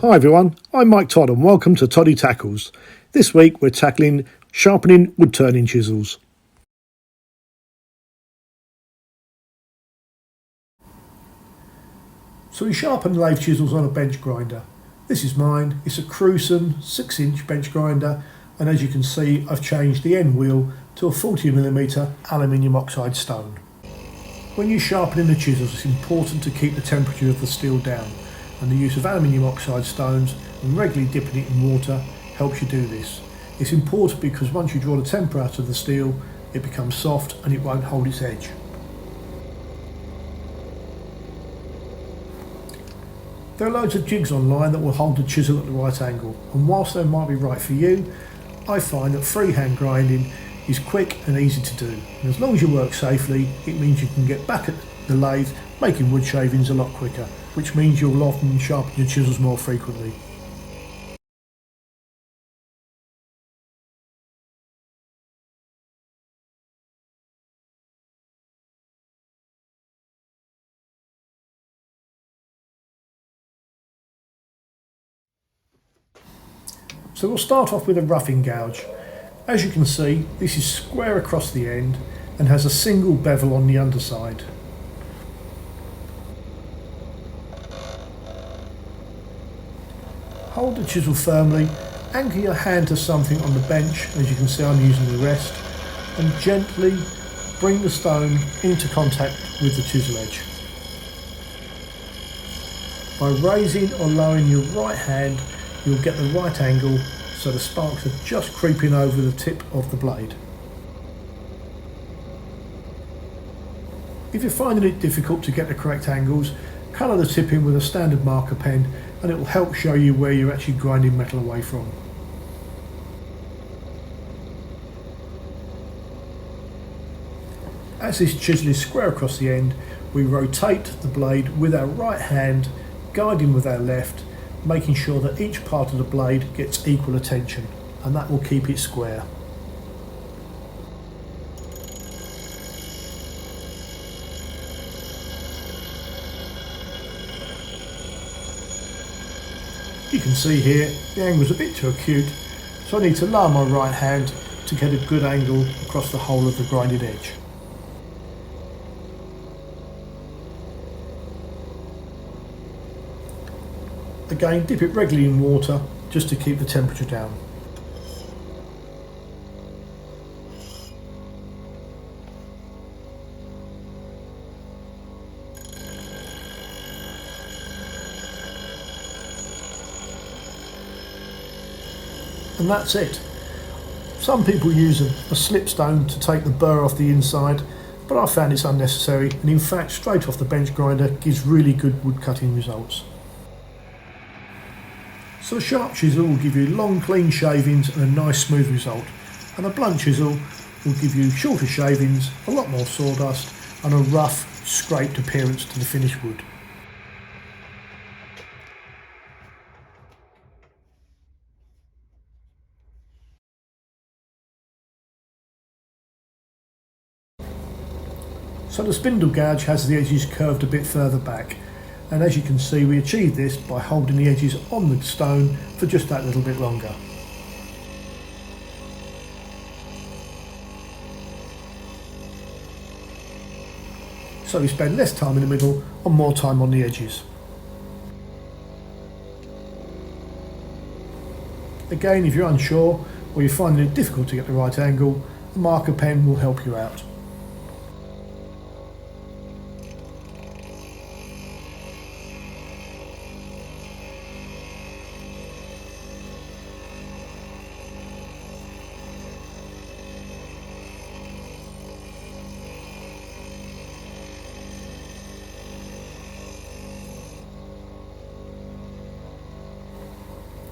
Hi everyone, I'm Mike Todd and welcome to Toddy Tackles. This week we're tackling sharpening wood-turning chisels. So we sharpen lathe chisels on a bench grinder. This is mine, it's a Cruson 6-inch bench grinder, and as you can see I've changed the end wheel to a 40mm aluminium oxide stone. When you're sharpening the chisels it's important to keep the temperature of the steel down, and the use of aluminium oxide stones and regularly dipping it in water helps you do this. It's important because once you draw the temper out of the steel it becomes soft and it won't hold its edge. There are loads of jigs online that will hold the chisel at the right angle, and whilst they might be right for you, I find that freehand grinding is quick and easy to do, and as long as you work safely it means you can get back at the lathe making wood shavings a lot quicker, which means you'll often sharpen your chisels more frequently. So we'll start off with a roughing gouge. As you can see, this is square across the end and has a single bevel on the underside. Hold the chisel firmly, anchor your hand to something on the bench, as you can see I'm using the rest, and gently bring the stone into contact with the chisel edge. By raising or lowering your right hand you'll get the right angle so the sparks are just creeping over the tip of the blade. If you're finding it difficult to get the correct angles, colour the tip in with a standard marker pen and it will help show you where you're actually grinding metal away from. As this chisel is square across the end, we rotate the blade with our right hand, guiding with our left, making sure that each part of the blade gets equal attention, and that will keep it square. You can see here the angle is a bit too acute, so I need to lower my right hand to get a good angle across the whole of the grinded edge. Again, dip it regularly in water just to keep the temperature down. And that's it. Some people use a slipstone to take the burr off the inside, but I found it's unnecessary, and in fact straight off the bench grinder gives really good wood cutting results. So a sharp chisel will give you long clean shavings and a nice smooth result, and a blunt chisel will give you shorter shavings, a lot more sawdust and a rough scraped appearance to the finished wood. So the spindle gouge has the edges curved a bit further back, and as you can see we achieve this by holding the edges on the stone for just that little bit longer. So we spend less time in the middle and more time on the edges. Again, if you're unsure or you're finding it difficult to get the right angle, a marker pen will help you out.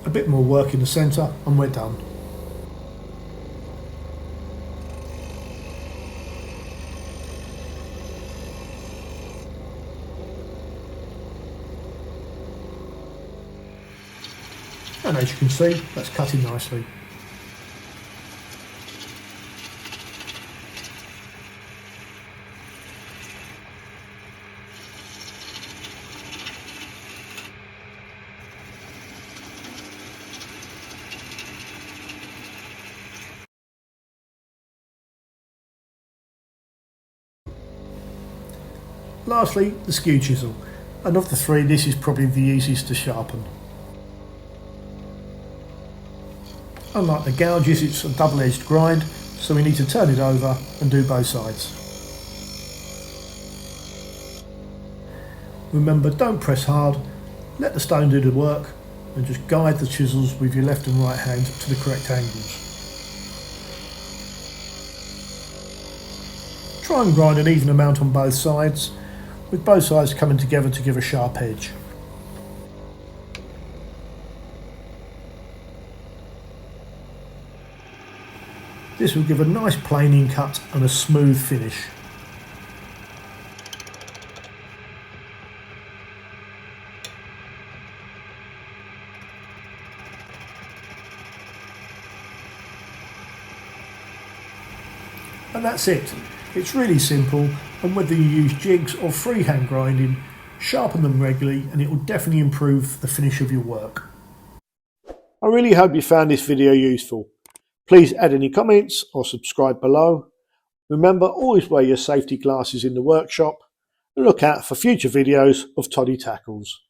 A bit more work in the centre and we're done. And as you can see, that's cutting nicely. Lastly, the Skew chisel, and of the three this is probably the easiest to sharpen. Unlike the gouges, it's a double-edged grind, so we need to turn it over and do both sides. Remember, don't press hard, let the stone do the work, and just guide the chisels with your left and right hand to the correct angles. Try and grind an even amount on both sides, with both sides coming together to give a sharp edge. This will give a nice planing cut and a smooth finish. And that's it. It's really simple, and whether you use jigs or freehand grinding, sharpen them regularly and it will definitely improve the finish of your work. I really hope you found this video useful. Please add any comments or subscribe below. Remember, always wear your safety glasses in the workshop and look out for future videos of Toddy tackles.